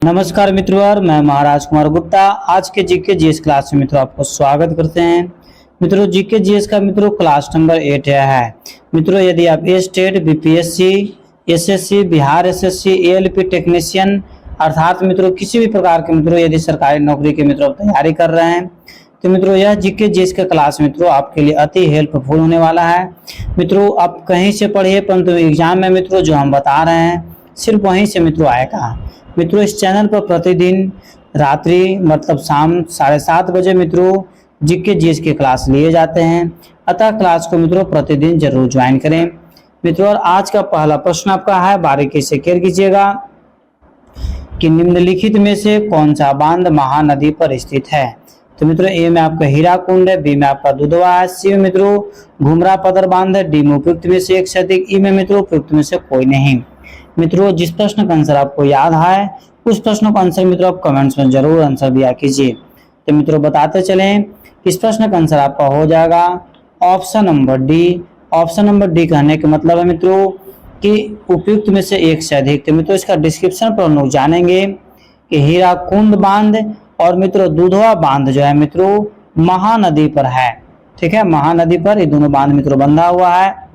नमस्कार मित्रों, और मैं महाराज कुमार गुप्ता आज के जीके जीएस क्लास में मित्रों आपको स्वागत करते हैं। मित्रों जीके जीएस का मित्रों क्लास नंबर 8 है। मित्रों यदि आप state, BPSC, SSC, Bihar SSC, ALP technician अर्थात मित्रों किसी भी प्रकार के मित्रों यदि सरकारी नौकरी के मित्रों तैयारी कर रहे हैं तो मित्रों यह जीके जीएस का क्लास मित्रों आपके लिए अति हेल्पफुल होने वाला है। मित्रों आप कहीं से पढ़िए परंतु एग्जाम में मित्रों जो हम बता रहे हैं सिर्फ वहीं से मित्रों आएगा। मित्रों इस चैनल पर प्रतिदिन रात्रि मतलब शाम 7:30 बजे मित्रों जीके जीएस के क्लास लिए जाते हैं, अतः क्लास को मित्रों प्रतिदिन जरूर ज्वाइन करें। मित्रों और आज का पहला प्रश्न आपका है, बारीकी से केयर कीजिएगा कि निम्नलिखित में से कौन सा बांध महानदी पर स्थित है। तो मित्रों ए में आपका हीराकुंड है, बी में आपका दुधवा है, सी में मित्रों घुमरा पदर बांध है, डी में उपयुक्त में से एक से अधिक, ई में मित्रों उपयुक्त में से कोई नहीं। मित्रों जिस प्रश्न का आंसर आपको याद है उस प्रश्न का आंसर मित्रों आप कमेंट्स में जरूर आंसर दिया कीजिए। तो मित्रों बताते चलें इस प्रश्न का आंसर आपका हो जाएगा option number D. Option number D कहने का मतलब है मित्रों कि उपयुक्त में से एक से अधिक। तो मित्रों इसका डिस्क्रिप्शन पर हम लोग जानेंगे कि हीराकुंड बांध और मित्रों दुधवा बांध जो है मित्रों महानदी पर है। ठीक है, महानदी पर ये दोनों बांध मित्रों बंधा हुआ है।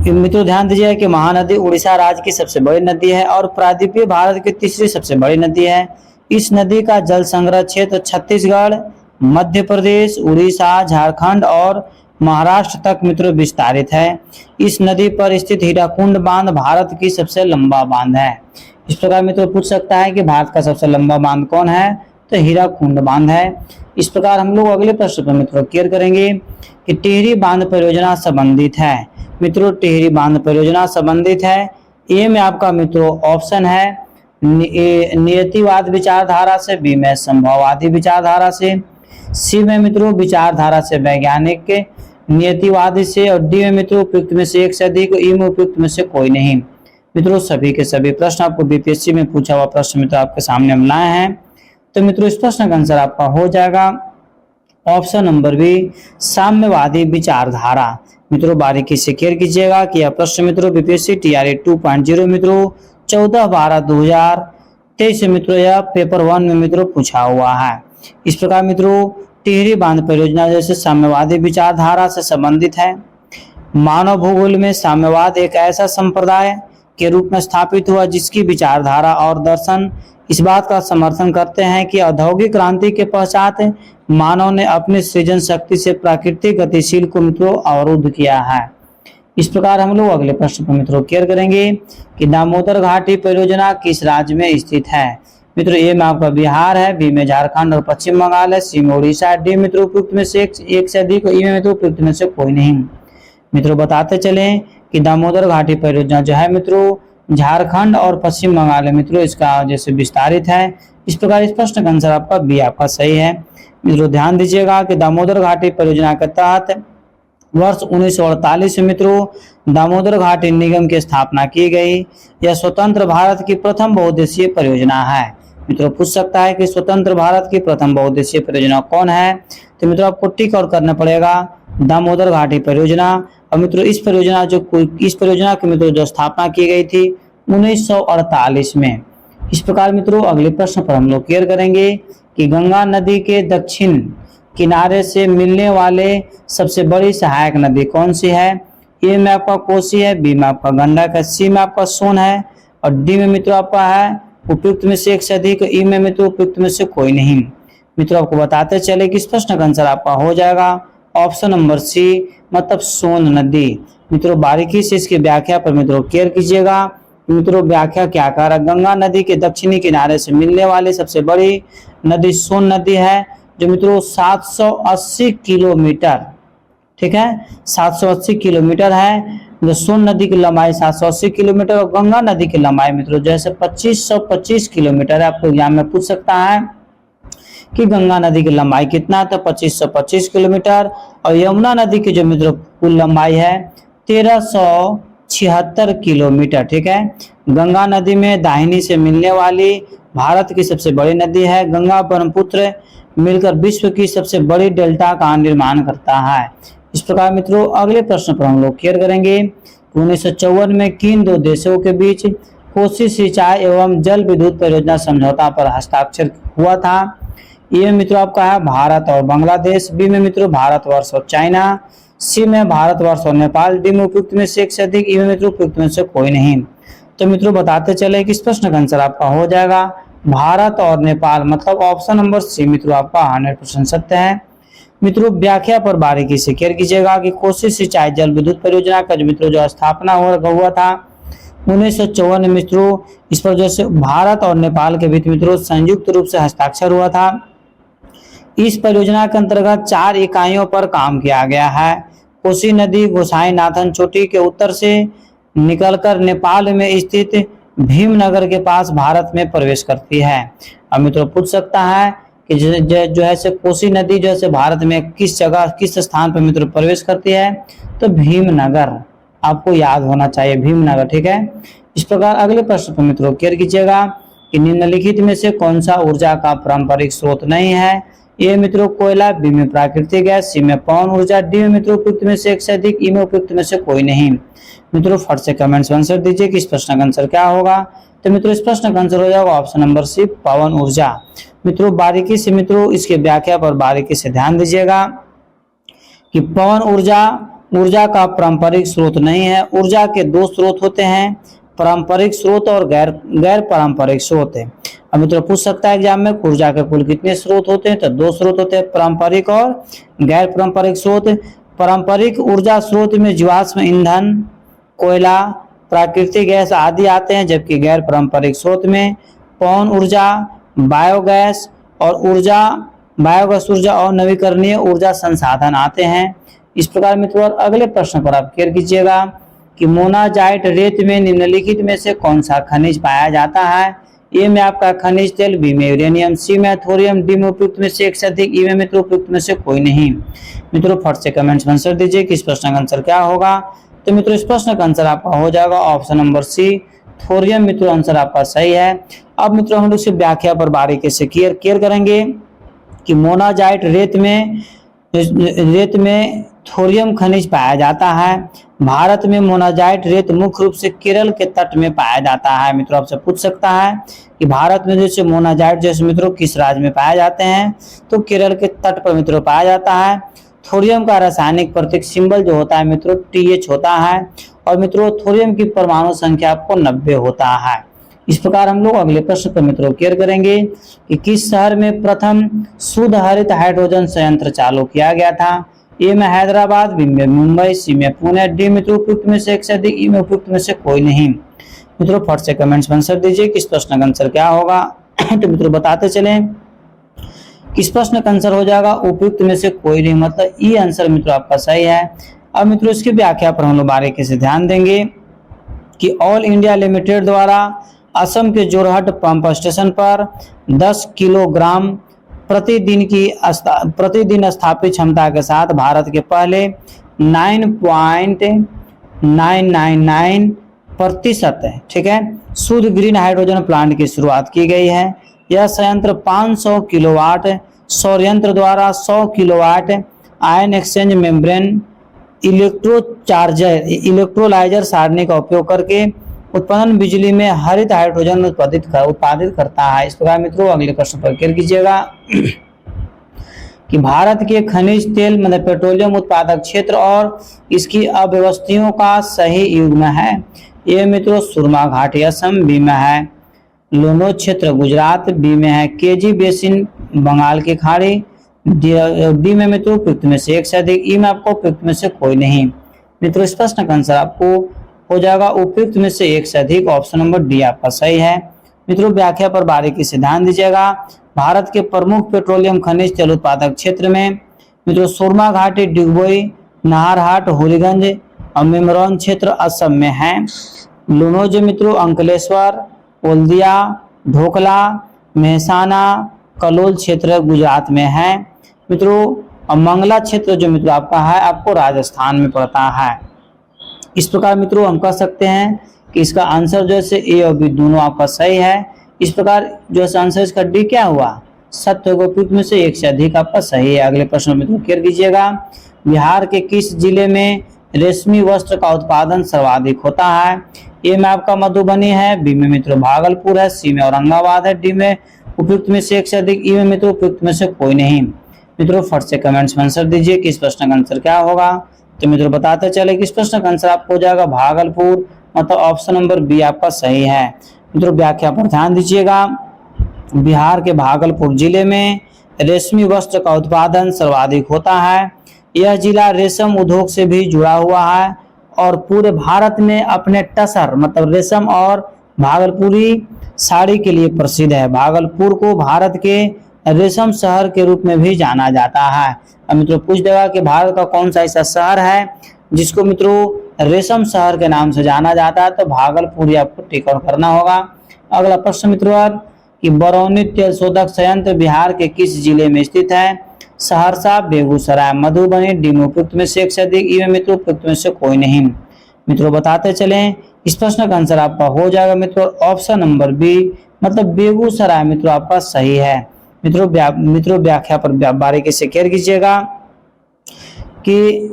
मित्रों ध्यान दीजिए कि महानदी उड़ीसा राज्य की सबसे बड़ी नदी है और प्रायद्वीपीय भारत की तीसरी सबसे बड़ी नदी है। इस नदी का जल संग्रह क्षेत्र छत्तीसगढ़, मध्य प्रदेश, उड़ीसा, झारखंड और महाराष्ट्र तक मित्रों विस्तारित है। इस नदी पर स्थित हीराकुंड बांध भारत की सबसे लंबा बांध है। इस प्रकार मित्रों पूछ सकता है कि भारत का सबसे लंबा बांध कौन है, तो हीराकुंड बांध है। इस प्रकार हम लोग अगले प्रश्न पर मित्रों क्लियर करेंगे कि टिहरी बांध परियोजना संबंधित है। मित्रों टिहरी बांध परियोजना संबंधित है। ए में आपका मित्रों ऑप्शन है नियतिवाद विचारधारा से, बी में संभववादी विचारधारा से, सी में मित्रों विचारधारा से वैज्ञानिक नियतिवादी से, और डी में मित्रों उपयुक्त में से एक से अधिक, ई में उपयुक्त में से कोई नहीं। मित्रों सभी के सभी प्रश्न आपको बीपीएससी में पूछा हुआ प्रश्न मित्रों आपके सामने हम लाए हैं। तो मित्रों इस प्रश्न का आंसर आपका हो जाएगा ऑप्शन नंबर बी साम्यवादी विचारधारा। मित्रों बारीकी से क्लियर कीजिएगा कि यह प्रश्न मित्रों बीपीएससी टीआरए 2.0 मित्रों 14/12/2023 से मित्रों यह पेपर 1 में मित्रों पूछा हुआ है। इस प्रकार मित्रों टिहरी बांध परियोजना जैसे साम्यवादी विचारधारा से संबंधित है। मानव भूगोल में साम्यवाद एक ऐसा संप्रदाय के रूप में स्थापित हुआ जिसकी विचारधारा और दर्शन इस बात का समर्थन करते हैं कि औद्योगिक क्रांति के पश्चात मानव ने अपनी सृजन शक्ति से प्राकृतिक गतिशील को मित्रों अवरुद्ध किया है। इस प्रकार हम लोग अगले प्रश्न पर मित्रों क्लियर करेंगे कि दामोदर घाटी परियोजना किस राज्य में स्थित है। मित्रों ए में आपका बिहार है, बी में झारखंड और पश्चिम बंगाल है, सी में उड़ीसा है, डी मित्रों उपयुक्त में से एक से अधिक, ई में मित्रों उपयुक्त में से कोई नहीं। मित्रों बताते चलें कि दामोदर घाटी परियोजना जो है मित्रों झारखंड और पश्चिम बंगाल में मित्रों इसका जैसे विस्तारित है। इस प्रकार इस प्रश्न का आंसर आपका बी आपका सही है। मित्रों ध्यान दीजिएगा कि दामोदर घाटी परियोजना के तहत वर्ष 1948 में मित्रों दामोदर घाटी निगम की स्थापना की गई। यह स्वतंत्र भारत की प्रथम बहुउद्देशीय परियोजना है। मित्रों पूछ सकता है कि स्वतंत्र भारत की प्रथम बहुउद्देशीय परियोजना कौन है, तो मित्रों आपको टिक और करना पड़ेगा दामोदर घाटी परियोजना। और मित्रों इस परियोजना की मित्रों जो स्थापना की गई थी 1948 में। इस प्रकार मित्रों अगले प्रश्न पर हम लोग क्लियर करेंगे कि गंगा नदी के दक्षिण किनारे से मिलने वाले सबसे बड़ी सहायक नदी कौन सी है। ए में आपका कोसी है, बी में आपका गंडक है, सी में आपका सोन है, और डी में मित्रों आपका है उपयुक्त में से एक से अधिक, ई में मित्रों उपयुक्त में से कोई नहीं। मित्रों आपको बताते चले कि इस प्रश्न का आंसर आपका हो जाएगा ऑप्शन नंबर सी मतलब सोन नदी। मित्रों बारीकी से इसकी व्याख्या पर मित्रों क्लियर कीजिएगा। मित्रों व्याख्या क्या कर रहा है, गंगा नदी के दक्षिणी किनारे से मिलने वाली सबसे बड़ी नदी सोन नदी है जो मित्रों 780 किलोमीटर, ठीक है 780 किलोमीटर है। जो सोन नदी की लंबाई 780 किलोमीटर और गंगा नदी की लंबाई मित्रों जैसे 2525 किलोमीटर है। आपको एग्जाम में पूछ सकता है कि गंगा नदी की लंबाई कितना है, तो 2525 किलोमीटर। और यमुना नदी की जो मित्रों कुल लंबाई है 1376 किलोमीटर। ठीक है, गंगा नदी में दाहिनी से मिलने वाली भारत की सबसे बड़ी नदी है। गंगा ब्रह्मपुत्र मिलकर विश्व की सबसे बड़ी डेल्टा का निर्माण करता है। इस प्रकार मित्रों अगले प्रश्न पर हम लोग क्लियर करेंगे 1954 में किन दो देशों के बीच कोसी सिंचाई एवं जल विद्युत परियोजना समझौता पर हस्ताक्षर हुआ था? ए में मित्रों आपका है भारत और बांग्लादेश, बी में मित्रों भारतवर्ष और चाइना, सी में भारतवर्ष और नेपाल, डी में उपयुक्त में से एक से अधिक, ई में मित्रों उपयुक्त में से कोई नहीं। तो मित्रों बताते चले कि इस प्रश्न का आंसर आपका हो जाएगा भारत और नेपाल, मतलब ऑप्शन नंबर सी मित्रों आपका 100% सत्य है। मित्रों व्याख्या पर बारीकी से केयर कीजिएगा कि कोसी सिंचाई जल विद्युत परियोजना का जो मित्रों जो स्थापना हुआ था 1954 में मित्रों, इस पर जैसे भारत और नेपाल के बीच मित्रों संयुक्त रूप से हस्ताक्षर हुआ था। इस परियोजना के अंतर्गत 4 इकाइयों पर काम किया गया है। कोसी नदी गोसाई नाथन चोटी के उत्तर से निकलकर नेपाल में स्थित भीमनगर के पास भारत में प्रवेश करती है। अब मित्रों पूछ सकता है कि जो है से कोसी नदी जो है भारत में किस जगह किस स्थान पर मित्रों प्रवेश करती है? तो भीमनगर, आपको याद होना चाहिए भीमनगर, ठीक है। इस प्रकार अगले प्रश्न पर मित्रों केयर कीजिएगा कि निम्नलिखित में से कौन सा ऊर्जा का पारंपरिक स्रोत नहीं है? ए मित्रों कोयला, बी में प्राकृतिक गैस, सी में पवन ऊर्जा, डी में मित्रों उपयुक्त में से एक से अधिक, ई में उपयुक्त में से कोई नहीं। मित्रों फट से कमेंट्स में आंसर दीजिए कि इस प्रश्न का आंसर क्या होगा। तो मित्रों इस प्रश्न का आंसर हो जाएगा ऑप्शन नंबर सी पवन ऊर्जा। मित्रों बारीकी से मित्रों इसके व्याख्या पर बारीकी से ध्यान दीजिएगा कि पवन ऊर्जा का पारंपरिक स्रोत नहीं है। ऊर्जा के 2 स्रोत होते हैं, पारंपरिक स्रोत और गैर पारंपरिक स्रोत है। अब मित्रों पूछ सकता है एग्जाम में ऊर्जा के कुल कितने स्रोत होते हैं? तो 2 स्रोत होते हैं, पारंपरिक और गैर पारंपरिक स्रोत। पारंपरिक ऊर्जा स्रोत में जीवाश्म ईंधन, कोयला, प्राकृतिक गैस आदि आते हैं, जबकि गैर पारंपरिक स्रोत में पवन ऊर्जा, बायोगैस ऊर्जा और नवीकरणीय ऊर्जा संसाधन आते हैं। इस प्रकार मित्रों अगले प्रश्न पर आप केयर कीजिएगा कि मोनाजाइट रेत में निम्नलिखित में से कौन सा खनिज पाया जाता है? ए में आपका खनिज तेल, बी में यूरेनियम, सी में थोरियम, डी में उपयुक्त में से एक से अधिक, ई में मित्रों उपयुक्त में से कोई नहीं। मित्रों फट से कमेंट्स में आंसर दीजिए कि इस प्रश्न का आंसर क्या होगा। तो मित्रों इस प्रश्न का आंसर आपका हो जाएगा ऑप्शन नंबर सी थोरियम। मित्रों आंसर आपका सही है। अब मित्रों हम लोग इसे व्याख्या पर बारीकी से केयर करेंगे कि मोनाजाइट रेत में थोरियम खनिज पाया जाता है। भारत में मोनाजाइट रेत मुख्य रूप से केरल के तट में पाया जाता है। मित्रों आपसे पूछ सकता है कि भारत में जैसे मोनाजाइट जैसे मित्रों किस राज्य में पाए जाते हैं? तो केरल के तट पर मित्रों पाया जाता है। थोरियम का रासायनिक प्रतीक सिंबल जो होता है मित्रों TH होता है और मित्रों थोरियम की परमाणु संख्या आपको 90 होता है। इस प्रकार हम लोग अगले प्रश्न पर मित्रों केयर करेंगे कि किस शहर में प्रथम शुद्ध हरित हाइड्रोजन संयंत्र चालू किया गया था? ए में हैदराबाद, बी में मुंबई, सी में पुणे, डी मित्रों उपयुक्त में से एक से अधिक, ई में उपयुक्त में से कोई नहीं। मित्रों फट से कमेंट्स में आंसर दीजिए कि इस प्रश्न का आंसर क्या होगा। तो मित्रों बताते चले इस प्रश्न का आंसर हो जाएगा उपयुक्त में से कोई नहीं, मतलब ई आंसर मित्रों आपका सही है। अब मित्रों इसकी व्याख्या पर हम लोग बारीकी से ध्यान देंगे कि ऑल इंडिया लिमिटेड द्वारा असम के जोरहट पंप स्टेशन पर 10 किलोग्राम प्रतिदिन स्थापित क्षमता के साथ भारत के पहले 9.999% ठीक है शुद्ध ग्रीन हाइड्रोजन प्लांट की शुरुआत की गई है। यह संयंत्र 500 किलोवाट सौर यंत्र द्वारा 100 kilowatt ion exchange membrane electrolyser सारणी का उपयोग करके उत्पादन बिजली में हरित हाइड्रोजन उत्पादित करता है। इस प्रकार मित्रों अगले प्रश्न पर केयर कीजिएगा कि भारत के खनिज तेल मतलब पेट्रोलियम उत्पादक क्षेत्र और इसकी अव्यवस्थियों का सही युग्म है। ये मित्रों सुरमा घाटी असम, बी में है लोनो क्षेत्र गुजरात, बी में है केजी बेसिन बंगाल की खाड़ी, डी में मित्रों उपयुक्त में से एक से अधिक, ई में आपको उपयुक्त में से कोई नहीं। मित्रों इस प्रश्न का आंसर आपको हो जाएगा उपयुक्त में से एक से अधिक, ऑप्शन नंबर डी आपका सही है। मित्रों व्याख्या पर बारीकी से ध्यान दीजिएगा। भारत के प्रमुख पेट्रोलियम खनिज तेल उत्पादक क्षेत्र में मित्रों सुरमा घाटी, डिगबोई, नाहरहाट, होलीगंज और मेमरौन क्षेत्र असम में है। लुनोज मित्रों अंकलेश्वर, ओल्दिया, ढोकला, मेहसाना, कलोल क्षेत्र गुजरात में है। मित्रों मंगला क्षेत्र जो मित्रों आपका है आपको राजस्थान में पड़ता है। इस प्रकार मित्रों हम कह सकते हैं कि इसका आंसर जो है ए और बी दोनों आपका सही है। इस प्रकार जो है आंसर इसका डी क्या हुआ सत्य होगा, उपयुक्त में से एक से अधिक आपका सही है। अगले प्रश्न मित्रों क्लियर कीजिएगा। बिहार के किस जिले में रेशमी वस्त्र का उत्पादन सर्वाधिक होता है? ए में आपका मधुबनी है, बी में मित्रों भागलपुर है, सी में औरंगाबाद है, डी में उपयुक्त में से एक से अधिक, ई में मित्रों उपयुक्त में से कोई नहीं। मित्रों फट से कमेंट्स में आंसर दीजिए कि इस प्रश्न का आंसर क्या होगा। तो मित्रों बताते चले कि इस प्रश्न का आंसर आपको हो जाएगा भागलपुर, मतलब ऑप्शन नंबर बी आपका सही है। मित्रों व्याख्या पर ध्यान दीजिएगा। बिहार के भागलपुर जिले में रेशमी वस्त्र का उत्पादन सर्वाधिक होता है। यह जिला रेशम उद्योग से भी जुड़ा हुआ है और पूरे भारत में अपने टसर मतलब रेशम और भागलपुरी साड़ी के लिए प्रसिद्ध है। भागलपुर को भारत के रेशम शहर के रूप में भी जाना जाता है। अब मित्रों पूछ देगा कि भारत का कौन सा ऐसा शहर है जिसको मित्रों रेशम शहर के नाम से जाना जाता है, तो भागलपुर ही आपको टिक आउट करना होगा। अगला प्रश्न मित्रों कि बरौनी तेल शोधक संयंत्र बिहार के किस जिले में स्थित है। सहरसा, बेगूसराय, मधुबनी, डी में उपयुक्त में से एक से अधिक, ई में मित्रों उपयुक्त में से कोई नहीं। मित्रों बताते चलें इस प्रश्न का आंसर आपका हो जाएगा मित्रों ऑप्शन नंबर बी, मतलब बेगूसराय मित्रों आपका सही है। मित्रों व्याख्या पर बारीकी से केयर कीजिएगा कि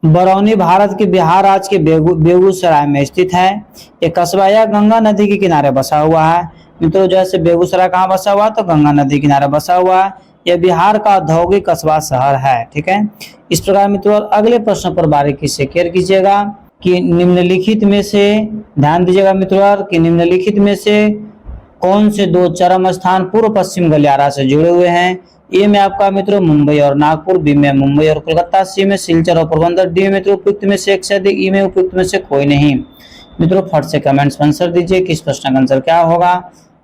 बरौनी भारत के बिहार राज्य के बेगूसराय में स्थित है। एक कस्बा यह गंगा नदी के किनारे बसा हुआ है। मित्रों जैसे बेगूसराय कहाँ बसा हुआ है, तो गंगा नदी किनारे बसा हुआ है। यह बिहार का औद्योगिक कस्बा शहर है। ठीक है, इस प्रकार मित्रों अगले प्रश्न पर बारीकी से केयर कीजिएगा कि निम्नलिखित में से ध्यान दीजिएगा मित्रों कि निम्नलिखित में से कौन से दो चरम स्थान पूर्व पश्चिम गलियारा से जुड़े हुए हैं। ए में आपका मित्रों मुंबई और नागपुर, बी में मुंबई और कोलकाता, सी में सिलचर और पोरबंदर, डी में मित्रों उपयुक्त में से एक से अधिक, ई में उपयुक्त में से कोई नहीं। मित्रों फट से कमेंट्स में आंसर दीजिए कि इस प्रश्न का आंसर क्या होगा।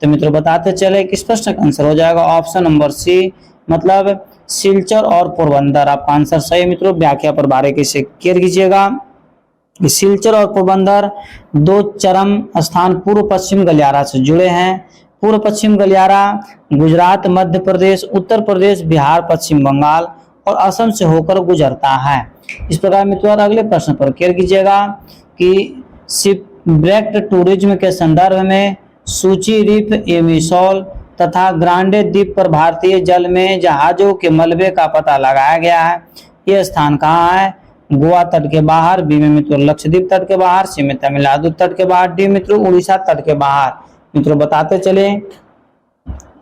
तो मित्रों बताते चले कि इस प्रश्न का आंसर हो जाएगा ऑप्शन नंबर सी, मतलब सिलचर और पोरबंदर। आपका आंसर सही। मित्रों व्याख्या पर बारीकी से केयर कीजिएगा। सिलचर और पोरबंदर दो चरम स्थान पूर्व पश्चिम गलियारा से जुड़े हैं। पूर्व पश्चिम गलियारा गुजरात, मध्य प्रदेश, उत्तर प्रदेश, बिहार, पश्चिम बंगाल और असम से होकर गुजरता है। इस प्रकार मित्रों अगले प्रश्न पर केयर कीजिएगा कि शिपब्रेक्ड टूरिज्म के संदर्भ में सूची रिफ, एमिसोल तथा ग्रांडे द्वीप पर भारतीय जल में जहाजों के मलबे का पता लगाया गया है। यह स्थान कहाँ है। गोवा तट के बाहर, बी में मित्रों लक्षद्वीप तट के बाहर, सी में तमिलनाडु तट के बाहर, डी मित्रों उड़ीसा तट के बाहर। मित्रों बताते चले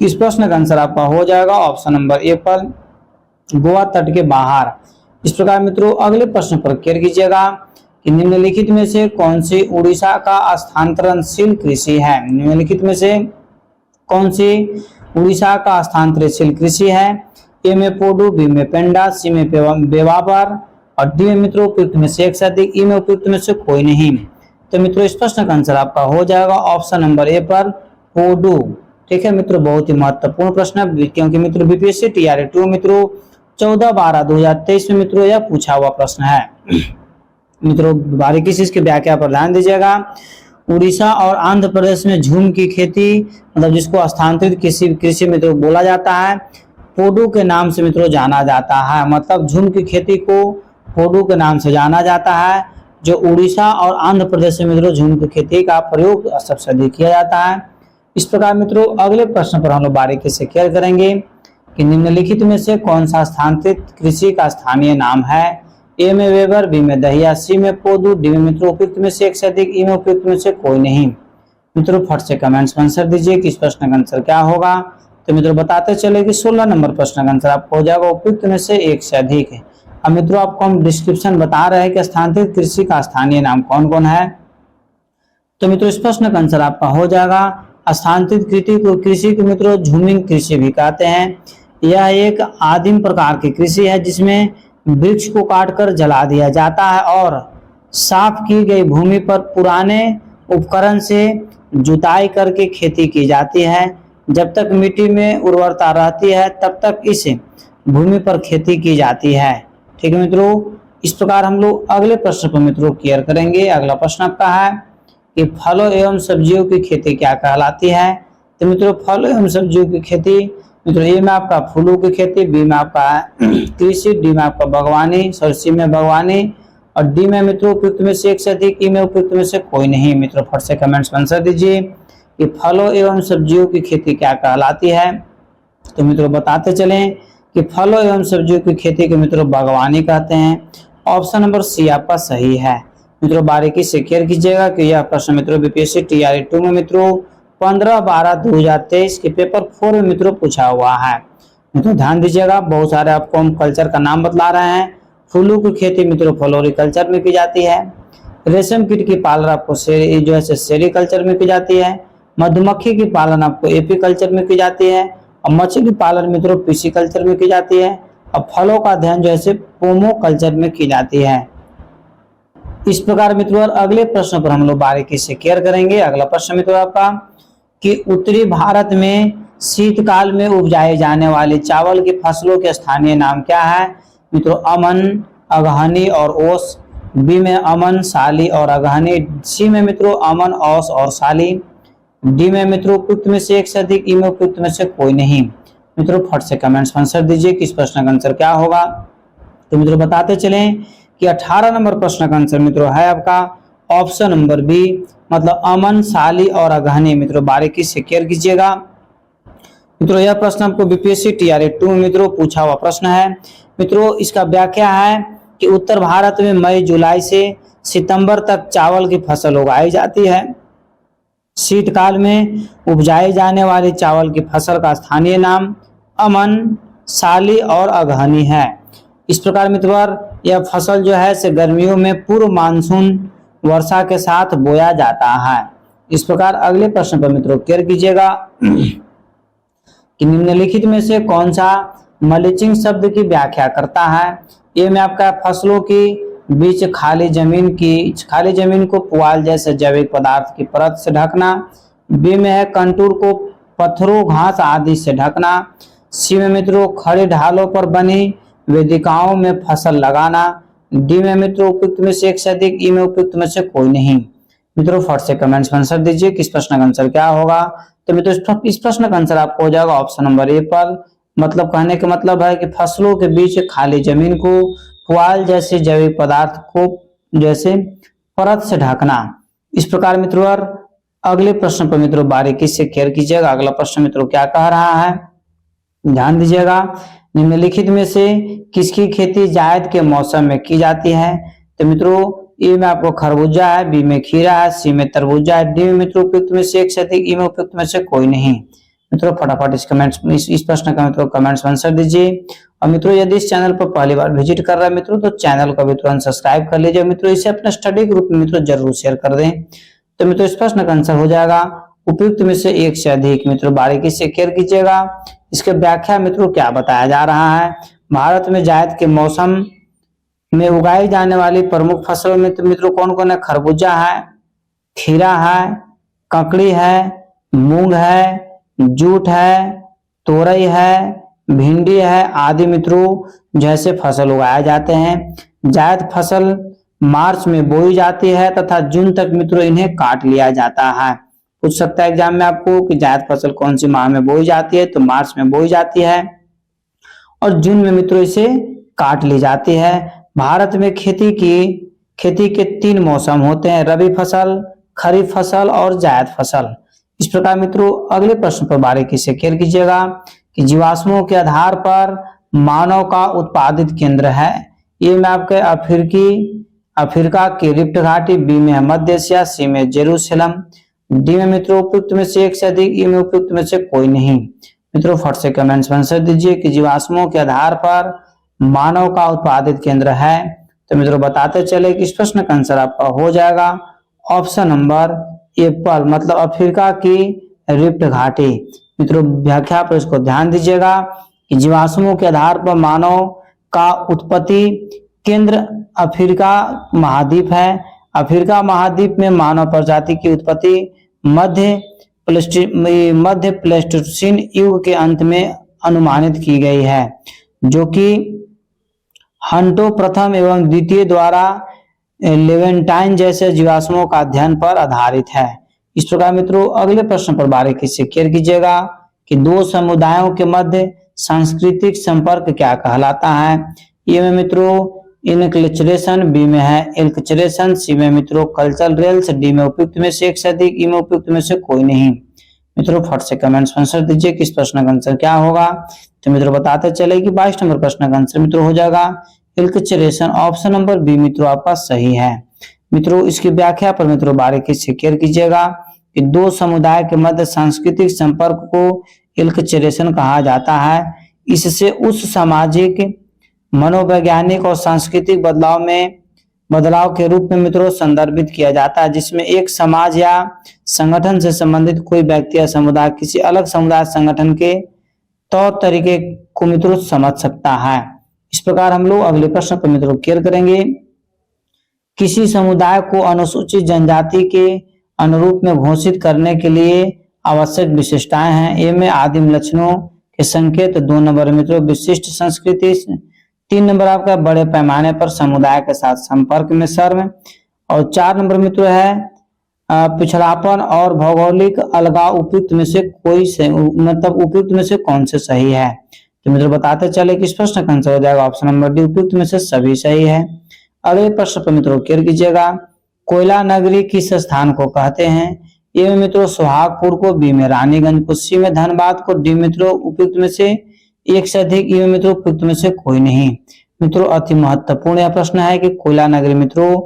इस प्रश्न का आंसर आपका हो जाएगा ऑप्शन नंबर ए पर गोवा तट के बाहर। इस प्रकार मित्रों अगले प्रश्न पर केयर कीजिएगा कि निम्नलिखित में से कौन सी उड़ीसा का स्थानांतरणशील कृषि है। निम्नलिखित में से कौन सी उड़ीसा का स्थानांतरणशील कृषि है। ए में पोडू, बी में पेंडा, सी में बेवापर और डी में मित्रों उपयुक्त में से एक से अधिक, ई में उपयुक्त में से कोई नहीं। तो मित्रों इस प्रश्न का आंसर आपका हो जाएगा ऑप्शन नंबर ए पर पोडू। ठीक है मित्रों, बहुत ही महत्वपूर्ण प्रश्न है क्योंकि मित्रों बीपीएससी टीआरए 2 मित्रों 14/12/2023 में मित्रों यह पूछा हुआ प्रश्न है। मित्रों बारीकी से इसकी व्याख्या पर ध्यान दीजिएगा। उड़ीसा और आंध्र प्रदेश में झूम की खेती मतलब जिसको स्थानांतरित कृषि मित्रों बोला जाता है, पोडू के नाम से मित्रों जाना जाता है। मतलब झूम की खेती को पोडू के नाम से जाना जाता है। जो उड़ीसा और आंध्र प्रदेश में मित्रों झूम की खेती का प्रयोग सबसे अधिक किया जाता है। इस प्रकार मित्रों अगले प्रश्न पर हम लोग बारीकी से केयर करेंगे कि निम्नलिखित में से कौन सा स्थानांतरित कृषि का स्थानीय नाम है। ए में वेबर, बी में दहिया, सी में पोदू, डी में मित्रों उपयुक्त में से एक से अधिक, ई में उपयुक्त में से कोई नहीं। मित्रों फट से कमेंट्स में आंसर दीजिए कि इस प्रश्न का आंसर क्या होगा। तो मित्रों बताते चले कि 16 नंबर प्रश्न का आंसर आपको हो जाएगा उपयुक्त में से एक से अधिक है। अब मित्रों आपको हम डिस्क्रिप्शन बता रहे हैं कि स्थानांतरित कृषि का स्थानीय नाम कौन कौन है। तो मित्रों इस प्रश्न का आंसर आपका हो जाएगा स्थानांतरित कृषि को मित्रों झूमिंग कृषि भी कहते हैं। यह एक आदिम प्रकार की कृषि है जिसमें वृक्ष को काटकर जला दिया जाता है और साफ की गई भूमि पर पुराने उपकरण से जुताई करके खेती की जाती है। जब तक मिट्टी में उर्वरता रहती है तब तक इस भूमि पर खेती की जाती है। ठीक है मित्रों, इस प्रकार हम लोग अगले प्रश्न पर मित्रों केयर करेंगे। अगला प्रश्न आपका है कि फलों एवं सब्जियों की खेती क्या कहलाती है। तो मित्रों फलों एवं सब्जियों की खेती मित्रों ए में आपका फूलों की खेती, बी में आपका कृषि, डी में आपका बागवानी, सी में बागवानी और डी में मित्रों उपयुक्त में से एक से अधिक, ई में उपयुक्त में से कोई नहीं। मित्रों फट से कमेंट्स में आंसर दीजिए कि फलों एवं सब्जियों की खेती क्या कहलाती है। तो मित्रों बताते चलें कि फलों एवं सब्जियों की खेती को मित्रों बागवानी कहते हैं। ऑप्शन नंबर सी आपका सही है। मित्रों बारीकी से केयर कीजिएगा कि यह प्रश्न मित्रों बीपीएससी टीआरई 2 में मित्रों 15/12/2023 के पेपर 4 में मित्रों पूछा हुआ है। मित्रों ध्यान दीजिएगा, बहुत सारे आपको हम कल्चर का नाम बतला रहे हैं। फूलों की खेती मित्रों फ्लोरिकल्चर में की जाती है। रेशम कीट की पालन आपको सेरीकल्चर में की जाती है। मधुमक्खी की पालन आपको एपीकल्चर में की जाती है। और मछली पालन मित्रों पिसीकल्चर में की जाती है। और फलों का अध्ययन जो है पोमोकल्चर में की जाती है। इस प्रकार मित्रों अगले प्रश्न पर हम लोग बारीकी से केयर करेंगे। अगला प्रश्न मित्रों आपका कि उत्तरी भारत में शीतकाल में उपजाए जाने वाले चावल की फसलों के स्थानीय नाम क्या है? मित्रों अमन, अगहनी और ओस। बी में अमन, साली और अगहनी। सी में मित्रों अमन, औस और साली। डी में मित्रों उपयुक्त में से एक से अधिक, ई में उपयुक्त में से कोई नहीं। मित्रों फट से कमेंट्स में आंसर दीजिए कि इस प्रश्न का आंसर क्या होगा। तो मित्रों बताते चलें कि 18 नंबर प्रश्न का आंसर मित्रों है आपका ऑप्शन नंबर बी, मतलब अमन, साली और अगहनी। मित्रों बारीकी से केयर कीजिएगा। मित्रों यह प्रश्न आपको बीपीएससी टीआरई 2 में मित्रों पूछा हुआ प्रश्न है। मित्रों इसका व्याख्या है कि उत्तर भारत में मई जुलाई से सितंबर तक चावल की फसल उगाई जाती है। शीतकाल में उपजाए जाने वाली चावल की फसल का स्थानीय नाम अमन, साली और अगहनी है। इस प्रकार मित्रों यह फसल जो है से गर्मियों में पूर्व मानसून वर्षा के साथ बोया जाता है। इस प्रकार अगले प्रश्न पर मित्रों केयर कीजिएगा कि निम्नलिखित में से कौन सा मल्चिंग शब्द की व्याख्या करता है। ये में आपका फसलों की बीच खाली जमीन को पुआल जैसे जैविक पदार्थ की परत से ढकना। बी में है कंटूर को पत्थरों, घास आदि से ढकना। सी में मित्रों खड़े ढालों पर बनी वेदिकाओं में फसल लगाना। डी में मित्रों उपयुक्त में से एक से अधिक, ई में उपयुक्त में से कोई नहीं। मित्रों फट से कमेंट्स में आंसर दीजिए कि इस प्रश्न का आंसर क्या होगा। तो मित्रों इस प्रश्न का आंसर आपको हो जाएगा ऑप्शन नंबर ए पर। मतलब कहने का मतलब है कि फसलों के बीच खाली जमीन को पुआल जैसे जैविक पदार्थ को जैसे परत से ढकना। इस प्रकार मित्रों अगले प्रश्न पर मित्रों बारीकी से केयर कीजिएगा। अगला प्रश्न मित्रों क्या कह रहा है, ध्यान दीजिएगा। निम्नलिखित में से किसकी खेती जायद के मौसम में की जाती है? तो मित्रों ए में आपको खरबूजा है, बी में खीरा है, सी में तरबूजा है, डी में मित्रों उपयुक्त में से एक से अधिक, ई में उपयुक्त में से कोई नहीं। मित्रों फटाफट इस प्रश्न का मित्रों कमेंट्स में आंसर दीजिए। और मित्रों यदि इस चैनल पर पहली बार विजिट कर रहे हैं मित्रों तो चैनल को भी तुरंत सब्सक्राइब कर लीजिए। मित्रों इसे अपने स्टडी ग्रुप में मित्रों जरूर शेयर कर दें। तो मित्रों इस प्रश्न का आंसर हो जाएगा उपयुक्त में से एक से अधिक। मित्रों बारीकी से केयर कीजिएगा। इसके व्याख्या मित्रों क्या बताया जा रहा है। भारत में जायद के मौसम में उगाई जाने वाली प्रमुख फसलों में तो मित्रों कौन कौन है? खरबूजा है, खीरा है, ककड़ी है, मूंग है, जूट है, तोरई है, भिंडी है आदि मित्रों जैसे फसल उगाए जाते हैं। जायद फसल मार्च में बोई जाती है तथा जून तक मित्रों इन्हें काट लिया जाता है। पूछ सकता है एग्जाम में आपको कि जायद फसल कौन सी माह में बोई जाती है, तो मार्च में बोई जाती है और जून में मित्रों इसे काट ली जाती है। भारत में खेती के 3 मौसम होते हैं, रबी फसल, खरीफ फसल और जायद फसल। इस प्रकार मित्रों अगले प्रश्न पर बारीकी से केयर कीजिएगा कि जीवाश्मों के आधार पर मानव का उत्पादित केंद्र है। ये में आपके अफ्रीका की रिफ्ट घाटी, बी में है मध्य एशिया, सी में जेरूसलम, डी में मित्रों उपयुक्त में से एक से अधिक, ई में उपयुक्त में से कोई नहीं। मित्रों फट से कमेंट्स में आंसर दीजिए कि जीवाश्मों के आधार पर मानव का उत्पादित केंद्र है। तो मित्रों बताते चले कि इस प्रश्न का आंसर आपका हो जाएगा ऑप्शन नंबर ए पर, मतलब अफ्रीका की रिफ्ट घाटी। मित्रों व्याख्या पर इसको ध्यान दीजिएगा कि जीवाश्मों के आधार पर मानव का उत्पत्ति केंद्र अफ्रीका महाद्वीप है। अफ्रीका महाद्वीप में मानव प्रजाति की उत्पत्ति मध्य प्लेस्टोसीन युग के अंत में अनुमानित की गई है, जो कि हंटो प्रथम एवं द्वितीय द्वारा लेवेंटाइन जैसे जीवाश्मों का अध्ययन पर आधारित है। इस प्रकार मित्रों अगले प्रश्न पर बारीकी से केयर कीजिएगा कि 2 समुदायों के मध्य सांस्कृतिक संपर्क क्या कहलाता है। ये में मित्रों इनकल्चरेशन, बी में है एल्कचरेशन, सी में मित्रों कल्चरल रेल्स, डी में उपयुक्त में से एक से अधिक, ई में उपयुक्त में से कोई नहीं। मित्रों फट से कमेंट्स में आंसर दीजिए कि इस प्रश्न का आंसर क्या होगा। तो मित्रों बताते चले कि 22 नंबर प्रश्न का आंसर मित्रों हो जाएगा एल्कचरेशन। ऑप्शन नंबर बी मित्रों आपका सही है। मित्रों इसकी व्याख्या पर मित्रों बारीकी से केयर कीजिएगा कि दो समुदाय के मध्य सांस्कृतिक संपर्क को इल्कचरेशन कहा जाता है। इससे उस सामाजिक, मनोवैज्ञानिक और सांस्कृतिक बदलाव के रूप में मित्रों संदर्भित किया जाता है, जिसमें एक समाज या संगठन से संबंधित कोई व्यक्ति या समुदाय किसी अलग समुदाय संगठन के तौर तरीके को मित्रों समझ सकता है। इस प्रकार हम लोग अगले प्रश्न पर मित्रों केयर करेंगे। किसी समुदाय को अनुसूचित जनजाति के अनुरूप में घोषित करने के लिए आवश्यक विशेषताएं हैं। ए में आदिम लक्षणों के संकेत, 2 नंबर मित्रों विशिष्ट संस्कृति, 3 नंबर आपका बड़े पैमाने पर समुदाय के साथ संपर्क में शर्म, और 4 नंबर मित्रों है पिछड़ापन और भौगोलिक अलगाव। उपयुक्त में से उपयुक्त में से कौन से सही है? तो मित्रों बताते चले कि इस प्रश्न का आंसर हो जाएगा ऑप्शन नंबर डी, उपयुक्त में से सभी सही है। अगले प्रश्न पर मित्रों केयर कीजिएगा। कोयला नगरी किस स्थान को कहते हैं? ए में मित्रों सुहागपुर को, बी में रानीगंज को, सी में धनबाद को, डी मित्रों उपयुक्त में से एक से अधिक, ई में मित्रों उपयुक्त में से कोई नहीं। मित्रों अति महत्वपूर्ण यह प्रश्न है कि कोयला नगरी मित्रों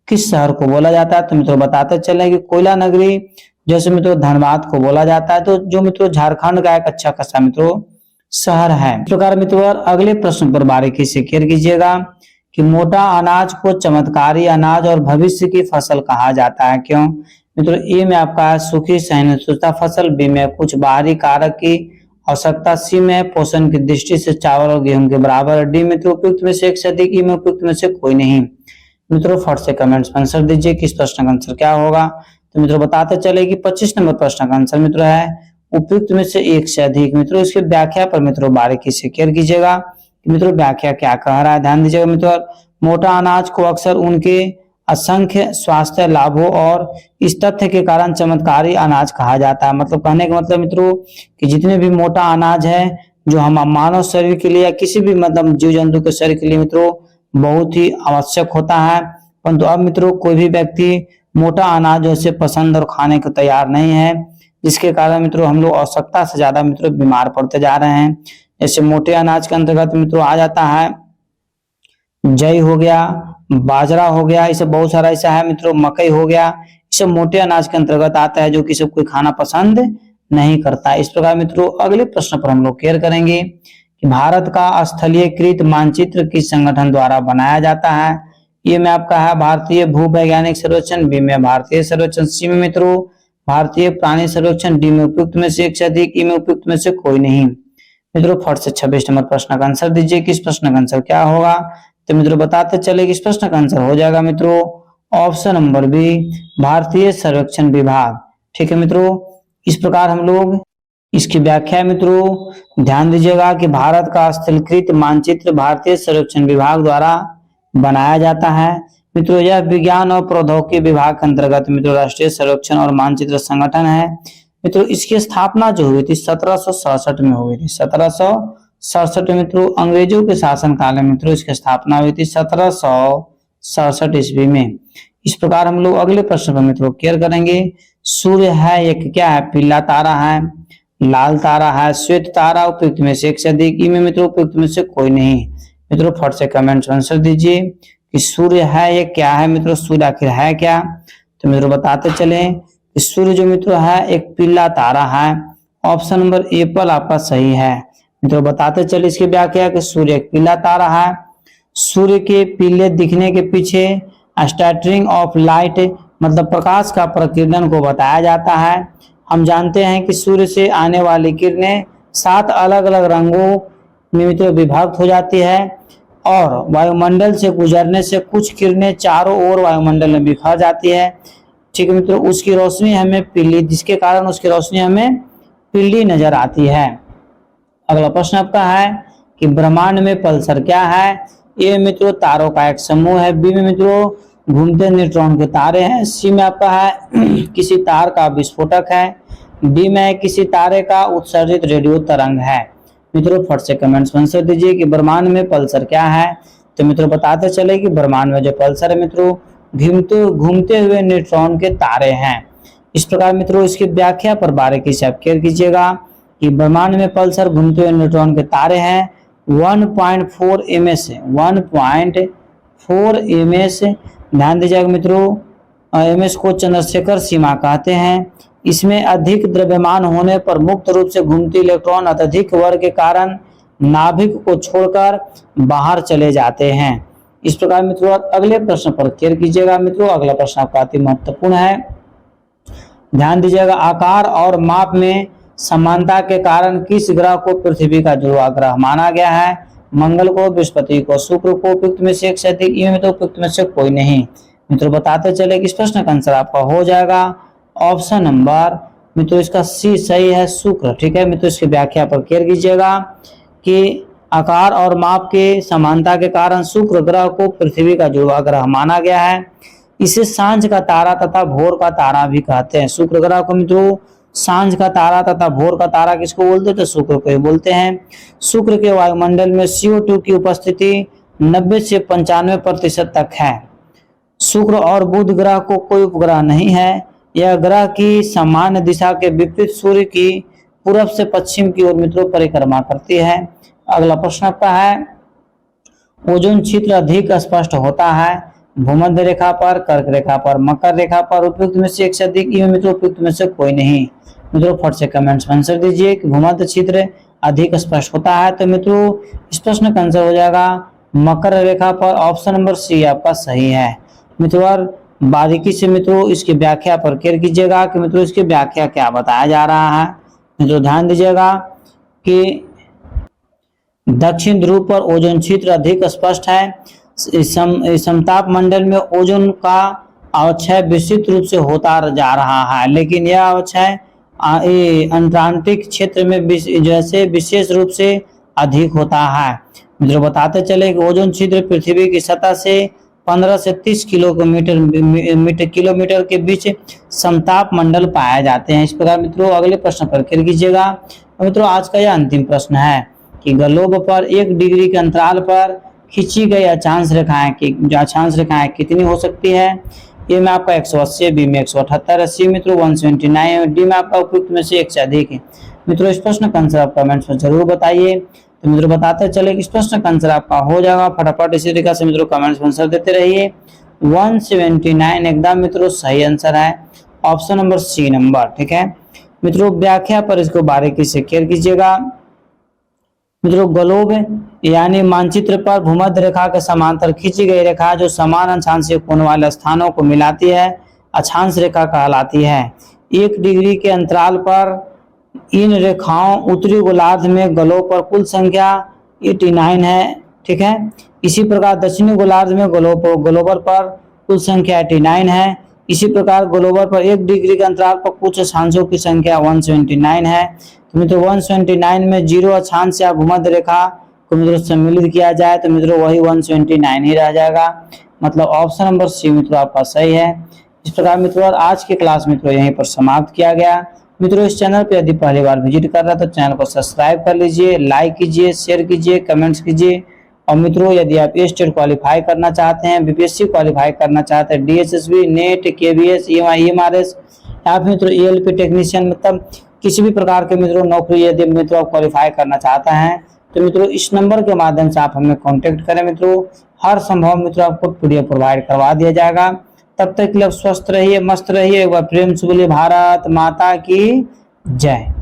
किस शहर को बोला जाता है? तो मित्रों बताते चले कि कोयला नगरी जैसे मित्रों धनबाद को बोला जाता है, तो जो मित्रों झारखंड का एक अच्छा खासा मित्रों शहर है। इस प्रकार मित्रों अगले प्रश्न पर बारीकी से केयर कीजिएगा कि मोटा अनाज को चमत्कारी अनाज और भविष्य की फसल कहा जाता है, क्यों? मित्रों ए में आपका है सूखी सहिष्णुता फसल, बी में कुछ बाहरी कारक की आवश्यकता, सी में पोषण की दृष्टि से चावल और गेहूं के बराबर, डी मित्रों उपयुक्त में से एक से अधिक, ई में उपयुक्त में से कोई नहीं। मित्रों फट से कमेंट्स में आंसर दीजिए कि इस प्रश्न का आंसर क्या होगा। तो मित्रों बताते चले कि 25 नंबर प्रश्न का आंसर मित्रों है उपयुक्त में से एक से अधिक। मित्रों इसकी व्याख्या पर मित्रों बारीकी से केयर कीजिएगा कि मित्रों व्याख्या क्या कह रहा है, ध्यान दीजिएगा। मित्रों मोटा अनाज को अक्सर उनके असंख्य स्वास्थ्य लाभों और इस तथ्य के कारण चमत्कारी अनाज कहा जाता है। मतलब कहने का मतलब मित्रों कि जितने भी मोटा अनाज है जो हम मानव शरीर के लिए या किसी भी मतलब जीव जंतु के शरीर के लिए मित्रों बहुत ही आवश्यक होता है, परंतु अब मित्रों कोई भी व्यक्ति मोटा अनाज जैसे पसंद और खाने को तैयार नहीं है, जिसके कारण मित्रों हम लोग आवश्यकता से ज्यादा मित्रों बीमार पड़ते जा रहे हैं। जैसे मोटे अनाज के अंतर्गत मित्रों आ जाता है जई हो गया, बाजरा हो गया, इसे बहुत सारा ऐसा है मित्रों, मकई हो गया, इसे मोटे अनाज के अंतर्गत आता है जो कि सब कोई खाना पसंद नहीं करता। इस प्रकार मित्रों अगले प्रश्न पर हम लोग केयर करेंगे कि भारत का स्थलीयकृत मानचित्र किस संगठन द्वारा बनाया जाता है? ये में आपका है भारतीय भूवैज्ञानिक सर्वेक्षण, बी में भारतीय सर्वेक्षण, सी में मित्रों भारतीय प्राणी सर्वेक्षण, डी में उपयुक्त में से एक से अधिक, ई में उपयुक्त में से कोई नहीं। मित्रों फट से 26 नंबर प्रश्न का आंसर दीजिए कि इस प्रश्न का आंसर क्या होगा। तो मित्रों बताते चले कि इस प्रश्न का आंसर हो जाएगा मित्रों ऑप्शन नंबर बी, भारतीय सर्वेक्षण विभाग। ठीक है मित्रों, इस प्रकार हम लोग इसकी व्याख्या मित्रों ध्यान दीजिएगा कि भारत का स्थलीकृत मानचित्र भारतीय सर्वेक्षण विभाग द्वारा बनाया जाता है। मित्रों यह विज्ञान और प्रौद्योगिकी विभाग के अंतर्गत मित्रों राष्ट्रीय सर्वेक्षण और मानचित्र संगठन है। मित्रों इसकी स्थापना जो हुई थी 1767 में हुई थी, 1767 मित्रों अंग्रेजों के शासन काल में मित्रों इसकी स्थापना हुई थी 1767 ईस्वी में। इस प्रकार हम लोग अगले प्रश्न पर मित्रों केयर करेंगे। सूर्य है एक क्या है? पीला तारा है, लाल तारा है, श्वेत तारा, उपयुक्त में से एक से अधिक, ई में मित्रों उपयुक्त में से कोई नहीं। मित्रों फट से कमेंट आंसर दीजिए कि सूर्य है ये क्या है? मित्रों सूर्य आखिर है क्या? तो मित्रों बताते चले कि सूर्य जो मित्रों है एक पीला तारा है। ऑप्शन नंबर ए पर आपका सही है। मित्रों बताते चले इसकी व्याख्या कि सूर्य एक पीला तारा है। सूर्य के पीले दिखने के पीछे स्कैटरिंग ऑफ लाइट मतलब प्रकाश का प्रकीर्णन को बताया जाता है। हम जानते हैं कि सूर्य से आने वाली किरणें 7 अलग अलग रंगों में मित्रों विभक्त हो जाती है और वायुमंडल से गुजरने से कुछ किरणें चारों ओर वायुमंडल में बिखर जाती है। ठीक है मित्रों, उसकी रोशनी हमें पीली, जिसके कारण उसकी रोशनी हमें पीली नजर आती है। अगला प्रश्न आपका है कि ब्रह्मांड में पल्सर क्या है? ए मित्रों तारों का एक समूह है, बी में मित्रों घूमते न्यूट्रॉन के तारे हैं, सी में आपका है किसी तार का विस्फोटक है, डी में किसी तारे का उत्सर्जित रेडियो तरंग है। मित्रों फट से कमेंट्स में आंसर दीजिए कि ब्रह्मांड में पल्सर क्या है। तो मित्रों बताते चले कि ब्रह्मांड में जो पल्सर है मित्रों घूमते हुए न्यूट्रॉन के तारे हैं। इस प्रकार मित्रों इसकी व्याख्या पर बारीकी से आप केयर कीजिएगा कि ब्रह्मांड में पल्सर घूमते हुए न्यूट्रॉन के तारे हैं 1.4 ms ध्यान दीजिएगा मित्रों, एमएस को चंद्रशेखर सीमा कहते हैं। इसमें अधिक द्रव्यमान होने पर मुक्त रूप से घूमती इलेक्ट्रॉन अत्यधिक वर्ग के कारण नाभिक को छोड़कर बाहर चले जाते हैं। इस प्रकार मित्रों अगले प्रश्न पर केयर कीजिएगा मित्रों। अगला प्रश्न आपका अति महत्वपूर्ण है, ध्यान दीजिएगा। आकार और माप में समानता के कारण किस ग्रह को पृथ्वी का जुड़वा ग्रह माना गया है? मंगल को, बृहस्पति को, शुक्र को, उपयुक्त में से एक से अधिक, ये तो उपयुक्त में से कोई नहीं। मित्रों बताते चले कि इस प्रश्न का आंसर आपका हो जाएगा ऑप्शन नंबर मित्रों इसका सी सही है, शुक्र। ठीक है मित्रों, इसकी व्याख्या पर केयर कीजिएगा कि आकार और माप के समानता के कारण शुक्र ग्रह को पृथ्वी का जुड़वा ग्रह माना गया है। इसे सांझ का तारा तथा भोर का तारा भी कहते हैं। शुक्र ग्रह को मित्रों सांझ का तारा तथा भोर का तारा किसको बोलते हैं? तो शुक्र को बोलते हैं। शुक्र के वायुमंडल में CO2 की उपस्थिति 90 से 95% तक है। शुक्र और बुध ग्रह को कोई उपग्रह नहीं है। यह ग्रह की सामान्य दिशा के विपरीत सूर्य की पूर्व से पश्चिम की ओर मित्रों परिक्रमा करती है। अगला प्रश्न आपका है, ओजोन क्षेत्र अधिक स्पष्ट होता है भूमध्य रेखा पर, कर्क रेखा पर, मकर रेखा पर, उपयुक्त में से एक से अधिक, ये मित्रों उपयुक्त में से कोई नहीं। मित्रों फट से कमेंट्स में आंसर दीजिए कि भूमध्य क्षेत्र अधिक स्पष्ट होता है। तो मित्रों इस प्रश्न का आंसर हो जाएगा मकर रेखा पर, ऑप्शन नंबर सी आपका सही है। मित्रों बारीकी से मित्रों इसकी व्याख्या पर केयर कीजिएगा कि मित्रों इसकी व्याख्या क्या बताया जा रहा है। मित्रों ध्यान दीजिएगा कि दक्षिण ध्रुव पर ओजोन क्षेत्र अधिक स्पष्ट है। समताप मंडल में ओजोन का अवक्षय विस्तृत रूप से होता जा रहा है, लेकिन यह अवक्षय अंटार्कटिक क्षेत्र में जैसे विशेष रूप से अधिक होता है। मित्रों बताते चले कि ओजोन क्षेत्र पृथ्वी की सतह से 15 से 30 किलोमीटर के बीच समताप मंडल पाए जाते हैं। इस प्रकार मित्रों अगले प्रश्न पर केयर कीजिएगा। मित्रों आज का यह अंतिम प्रश्न है कि ग्लोब पर 1 डिग्री के अंतराल पर खींची गई अक्षांश रेखाएं कितनी हो सकती है? ए में आपका 180, बी में 178, सी मित्रों 179, डी में आपका उपयुक्त में से एक से अधिक है। मित्रों इस प्रश्न का आंसर आप कमेंट्स में जरूर बताइए। तो मित्रों बताते चले इस प्रश्न का आंसर आपका हो जाएगा फटाफट इसी तरीके से मित्रों कमेंट्स में आंसर देते रहिए। 179 एकदम मित्रों सही आंसर है, ऑप्शन नंबर सी नंबर। ठीक है मित्रों व्याख्या पर इसको बारीकी से केयर कीजिएगा। मित्रों ग्लोब यानी मानचित्र पर भूमध्य रेखा के समांतर खींची गई रेखा जो समान अक्षांशीय कोण वाले स्थानों को मिलाती है अक्षांश रेखा कहलाती है। 1 डिग्री के अंतराल पर इन रेखाओं उत्तरी गोलार्ध में ग्लोब पर कुल संख्या 89 है। ठीक है, इसी प्रकार दक्षिणी गोलार्ध में ग्लोबर पर कुल संख्या 89 है। इसी प्रकार ग्लोबर पर 1 डिग्री के अंतराल पर कुछ अक्षांशों की संख्या 179 है। तो मित्रों 179 में 0 अक्षांश या भूमध्य रेखा को मित्रों सम्मिलित किया जाए तो मित्रों वही 179 ही रह जाएगा, मतलब ऑप्शन नंबर सी मित्रों आपका सही है। इस प्रकार मित्रों आज की क्लास मित्रों यहीं पर समाप्त किया गया। मित्रों इस चैनल पे यदि पहली बार विजिट कर रहा है तो चैनल को सब्सक्राइब कर लीजिए, लाइक कीजिए, शेयर कीजिए, कमेंट्स कीजिए। और मित्रों यदि आप स्टेट क्वालिफाई करना चाहते हैं, बीपीएससी क्वालिफाई करना चाहते हैं, डीएसएसबी, नेट, केवीएस, ईएमआरएस या फिर मित्रों ईएलपी टेक्नीशियन, मतलब किसी भी प्रकार के मित्रों नौकरी यदि मित्रों आप क्वालिफाई करना चाहते हैं तो मित्रों इस नंबर के माध्यम से आप हमें कांटेक्ट करें। मित्रों हर संभव मित्रों आपको पीडीएफ प्रोवाइड करवा दिया जाएगा। तब तक के लिए स्वस्थ रहिए, मस्त रहिए। एक बार प्रेम से बोलिए भारत माता की जय।